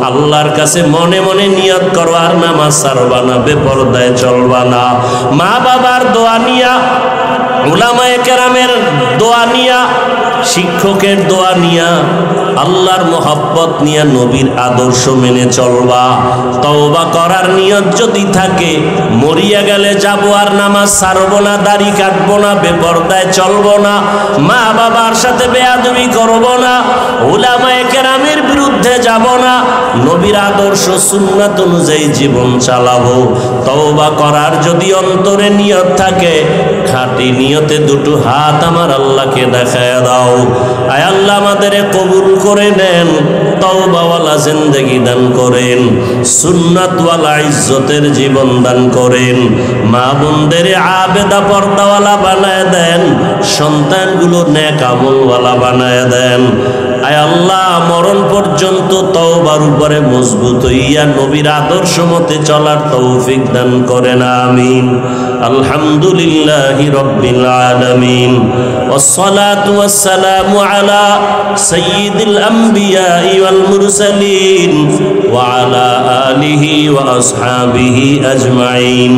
Speaker 1: আল্লাহর কাছে মনে মনে নিয়ত করো, আর নামাজ ছাড়বা না, বেপরদায় চলবা না। মা বাবার দোয়া নিয়া, উলামায়ে কেরামের দোয়া নিয়া, শিক্ষকের দোয়া নিয়া, আল্লাহর মোহাব্বত নিয়া, নবীর আদর্শ মেনে চলবা। তওবা করার নিয়ত যদি থাকে, মরিয়া গেলে যাবো আর নামাজ ছাড়বো না, দাড়ি কাটবো না, বেপরদায় চলবো না, মা বাবার সাথে বেয়াদবি করবো না, উলামায়ে কেরামের বিরুদ্ধে যাব না, নবীর আদর্শ সুন্নাত অনুযায়ী জীবন চালাবো। তওবা করার যদি অন্তরে নিয়ত থাকে, খাঁটি নিয়তে দুটো হাত আমার আল্লাহকে দেখায় দাও। আয় আল্লাহ আমাদের কবুল করে নেন, তওবাওয়ালা জিন্দেগি দান করেন, সুন্নাতওয়ালা ইজ্জতের জীবন দান করেন, মা বোনদের আবেদা পর্দাওয়ালা বানায় দেন, সন্তানগুলো নেক আমলওয়ালা বানায় দেন। আয় আল্লাহ মরণ পর্যন্ত তওবার উপরে মজবুত হইয়া নবীর আদর্শ মতে চলার তৌফিক দান করেন, আমিন। আলহামদুলিল্লাহি রাব্বিল আলামিন, ওয়াসসালাতু ওয়াসসালামু আলা সাইয়্যিদিল আমবিয়া ওয়াল মুরসালিন ওয়া আলা আলিহি ওয়া আসহাবিহি আজমাইন।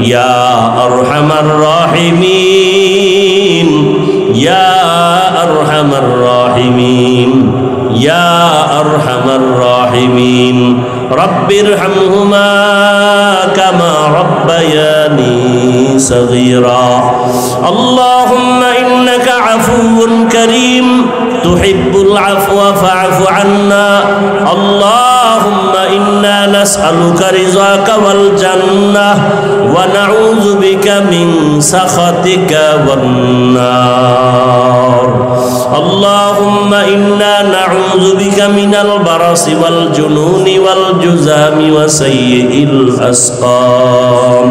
Speaker 1: ইয়া আরহামার রাহিমিন, ইয়া আরহামার রাহিমিন, ইয়া আরহামার রাহিমিন। রব্বিরহামহুমা কামা রব্বায়ানি সগীরা। আল্লাহুম্মা ইন্নাকা আফুউন কারীম তুহিব্বুল আফওয়া ফা'ফু আন্না। আল্লাহুম্মা ইন্না নাসআলুকা রিযাকা ওয়াল জান্নাহ ওয়া নাউযু বিকা মিন সাখাতিকা ওয়ান নার। আল্লাহুম্মা ইন্না নাউযু বিকা মিনাল বারাসি ওয়াল জুনুনি ওয়াল জুযামি ওয়া সাইয়্যিল আসকাম।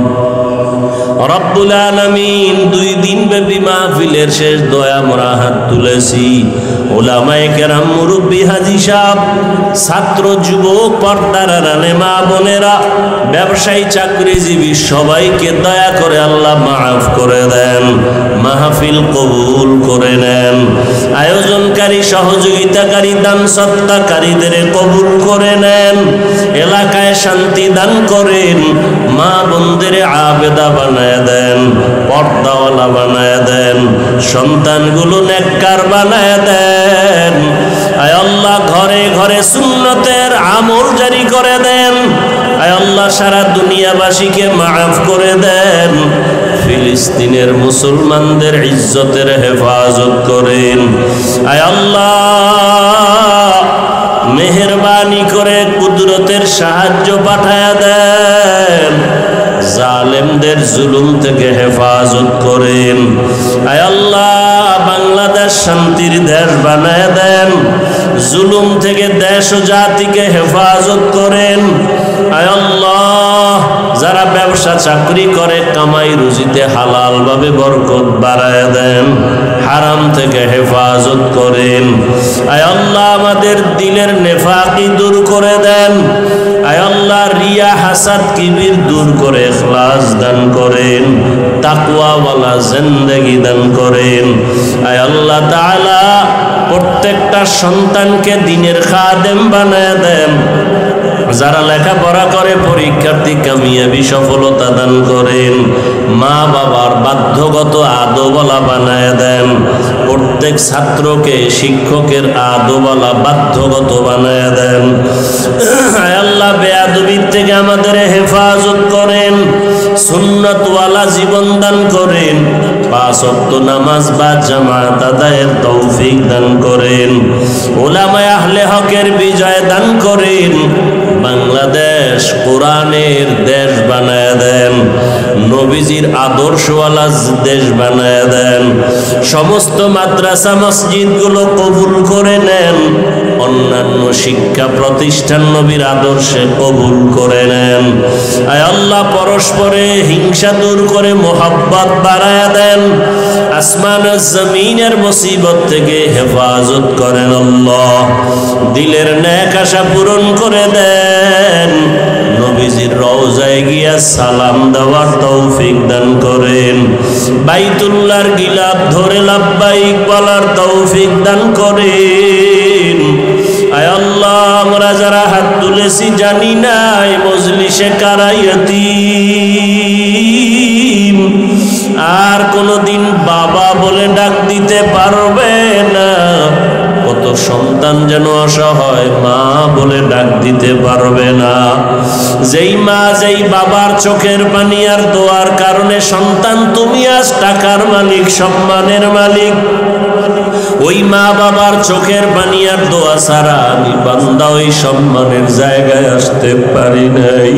Speaker 1: রব্বুল আলামিন, 2 দিন ব্যাপী মাহফিলের শেষ দয়া আমরা হাত তুলেছি। উলামায়ে কেরাম, মুরব্বী, হাজী সাহেব, ছাত্র, যুবক, পর্দার আড়ালে মা বোনেরা, ব্যবসায়ী, চাকরিজীবী, সবাইকে দয়া করে আল্লাহ মাফ করে দেন, মাহফিল কবুল করে নেন। আয়োজনকারী, সহযোগিতাকারী, দান সত্তাকারীদের কবুল করে নেন। এলাকায় শান্তি দান করেন, মা বোনদের আবেদা বানায় দেন, পর্দাওয়ালা বানায় দেন, সন্তানগুলো নেককার বানায় দেন। আয় আল্লাহ ঘরে ঘরে সুন্নতের আমল জারি করে দেন। আয় আল্লাহ সারা দুনিয়াবাসীকে মাফ করে দেন। ফিলিস্তিনের মুসলমানদের ইজ্জতের হেফাজত করেন। আয় আল্লাহ মেহেরবানি করে কুদরতের সাহায্য পাঠায়া দেন, জালেমদের জুলুম থেকে হেফাজত করেন। আয় আল্লাহ বাংলাদেশ শান্তির দেশ বানায় দেন, জুলুম থেকে দেশ ও জাতিকে হেফাজত করেন। আয় আল্লাহ যারা ব্যবসা চাকরি করে কামাই রুজিতে হালাল ভাবে বরকত বাড়ায় দেন, হারাম থেকে হেফাজত করেন। আয় আল্লাহ আমাদের দিলের নেফাকি দূর করে দেন। আয় আল্লাহ রিয়া হাসাদ কিবির দূর করে ইখলাস দান করেন, তাকওয়াওয়ালা জিন্দেগি দান করেন। আয় আল্লাহ তাআলা প্রত্যেকটা সন্তানকে দ্বীনের খাদেম বানায় দেন। যারা লেখাপড়া করে পরীক্ষার্থী কামিয়াবি সফলতা দান করেন। মা বাবার বাধ্যগত আদবওয়ালা বানায় দেন। প্রত্যেক ছাত্রকে শিক্ষকের আদবওয়ালা বাধ্যগত বানায় দেন। আয় আল্লাহ বেয়াদবির থেকে আমাদের হেফাজত করেন, সুন্নতওয়ালা জীবন দান করেন, 5 ওয়াক্ত নামাজ বা জামাত আদায়ের তৌফিক দান করেন, উলামায়ে আহলে হকের বিজয় দান করেন। বাংলাদেশ কোরআনের দেশ বানায় দেন, নবীজির আদর্শওয়ালা দেশ বানায় দেন। সমস্ত মাদ্রাসা মসজিদগুলো কবুল করে নেন, অন্যান্য শিক্ষা প্রতিষ্ঠান নবীর আদর্শে কবুল করে নেন। আয় আল্লাহ পরস্পরে হিংসা দূর করে মোহাব্বত বাড়ায়া দেন। আসমান জমিনের মুসিবত থেকে হেফাজত করেন আল্লাহ। দিলের নেক আশা পূরণ করে দেন। নবীজির রওজায় গিয়া সালাম দেওয়ার তৌফিক দান করেন। বাইতুল্লাহর গিলাফ ধরে লাব্বাইক বলার তৌফিক দান করেন। আয় আল্লাহ আমরা যারা হাত তুলেছি জানি না এই মজলিসে কারা ইয়তীম, আর কোনদিন বাবা বলে ডাক দিতে পারবে না। কত সন্তান যেন অসহায় মা বলে ডাক দিতে পারবে না। যেই মা যেই বাবার চোখের পানি আর দোয়ার কারণে সন্তান তুমি আজ টাকার মালিক, সম্মানের মালিক, ওই মা বাবার চোখের পানি আর দোয়া ছাড়া আমি বান্দা ওই সম্মানের জায়গায় আসতে পারি নাই।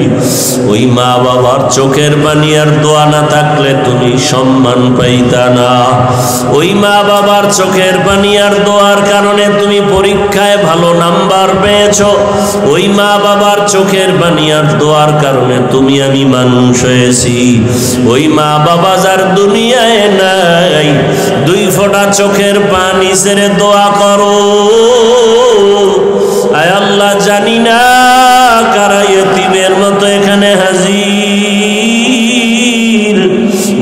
Speaker 1: ওই মা বাবার চোখের পানি আর দোয়া না থাকলে তুমি সম্মান পাইতা না। ওই মা বাবার চোখের পানি আর দোয়ার কারণে তুমি পরীক্ষায় ভালো নাম্বার পেয়েছো। ওই মা বাবার চোখের পানি আর দোয়ার কারণে তুমি আমি মানুষ হয়েছি। ওই মা বাবা যার দুনিয়ায় নাই, 2 ফোঁটা চোখের পানি ছেড়ে দোয়া করো। আয় আল্লাহ জানি না কারা ইয়তীমের মতো এখানে হাজির।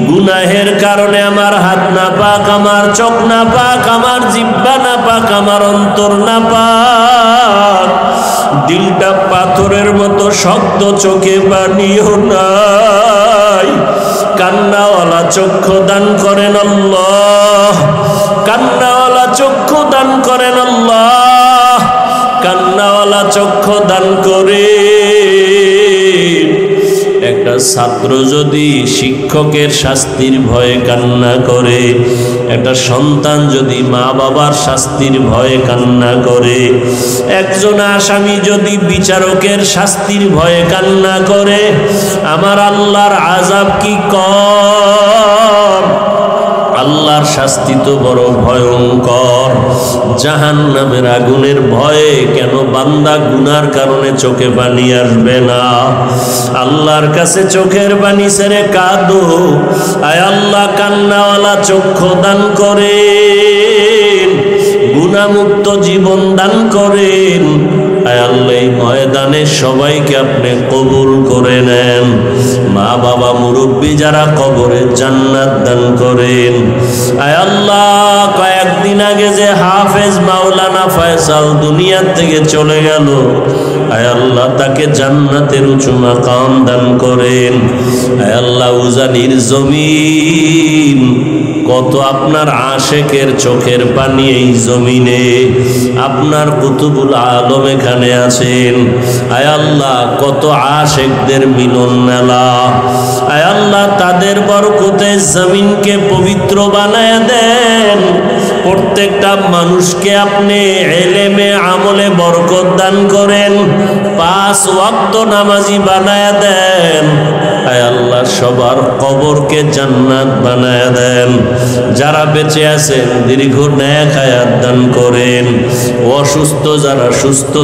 Speaker 1: গুনাহের কারণে আমার হাত না পাক, আমার চোখ না পাক, আমার জিহ্বা না পাক, আমার অন্তর না পাক, দিলটা পাথরের মতো শক্ত, চোখে পানিও নাই। কান্নাওয়ালা চক্ষু দান করেন আল্লাহ, কান্নাওয়ালা চক্ষু দান করেন আল্লাহ, কান্নাওয়ালা চক্ষু দান করে। একটা ছাত্র যদি শিক্ষকের শাস্তির ভয়ে কান্না করে, একটা সন্তান যদি মা বাবার শাস্তির ভয়ে কান্না করে, একজন আসামি যদি বিচারকের শাস্তির ভয়ে কান্না করে, আমার আল্লাহর আযাব কি কম? আল্লাহর শাস্তি তো বড় ভয়ঙ্কর। জাহান্নামের আগুনের ভয়ে কেন বান্দা গুনার কারণে চোখে পানি আসবে না? আল্লাহর কাছে চোখের পানি ছেড়ে কাঁদো। আয় আল্লাহ কান্নাওয়ালা চক্ষু দান করেন, গুনাহমুক্ত জীবন দান করেন। আয় আল্লাহ এই ময়দানে সবাইকে আপনি কবুল করে নেন। মা বাবা মুরব্বী যারা কবরে জান্নাত দান করেন। আয় আল্লাহ কয়েকদিন আগে যে হাফেজ মাওলানা ফয়সাল দুনিয়ার থেকে চলে গেল, আয় আল্লাহ তাকে জান্নাতের উঁচু মাকাম দান করেন। আয় আল্লাহ উজানির জমিন, কত আপনার আশেকের চোখের পানি এই জমিনে, আপনার কুতুবুল আলম এখানে আছেন। আয় আল্লাহ কত আশেকদের মিলন মেলা, আয় আল্লাহ তাদের বরকতে জমিনকে পবিত্র বানায় দেন। প্রত্যেকটা মানুষকে আপনি ইলমে আমলে বরকত দান করেন, 5 ওয়াক্ত নামাজি বানায় দেন। আয় আল্লাহ সবার কবরকে জান্নাত বানায় দেন। যারা বেঁচে আছেন দীর্ঘ নেক হায়াত দান করেন। অসুস্থ যারা সুস্থ